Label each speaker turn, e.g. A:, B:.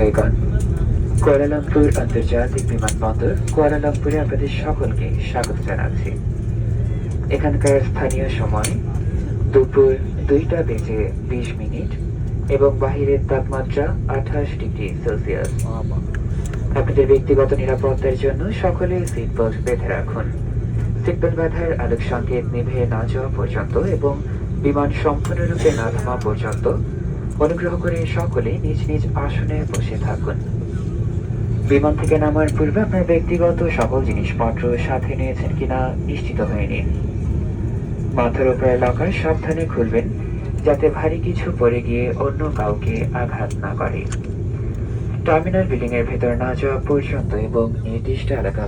A: যাত্রীগণ, Kuala Lumpur আন্তর্জাতিক বিমানবন্দর কুয়ালালামপুরে আপনাদের সকলকে স্বাগত জানাচ্ছি। এখানকার স্থানীয় সময় দুপুর 2টা বেজে 20 মিনিট এবং বাহিরের তাপমাত্রা 28 ডিগ্রি সেলসিয়াস। আপনাদের ব্যক্তিগত নিরাপত্তার জন্য সকলে সিট বেল্ট বেঁধে রাখুন। সিট বেল্ট বাঁধার আলোক সংকেত নিভে না যাওয়া পর্যন্ত এবং বিমান সম্পূর্ণরূপে না থামা পর্যন্ত অনুগ্রহ করে সকলে নিজ নিজ আসনে বসে থাকুন। বিমান থেকে নামার পূর্বে আপনার ব্যক্তিগত সকল জিনিসপত্র সাথে নিয়েছেন কিনা নিশ্চিত হয়ে নিন। মাথার উপরে লকার সাবধানে খুলবেন যাতে ভারী কিছু পড়ে গিয়ে অন্য কাউকে আঘাত না করে। টার্মিনাল বিল্ডিং এর ভেতর না যাওয়া পর্যন্ত এবং নির্দিষ্ট এলাকা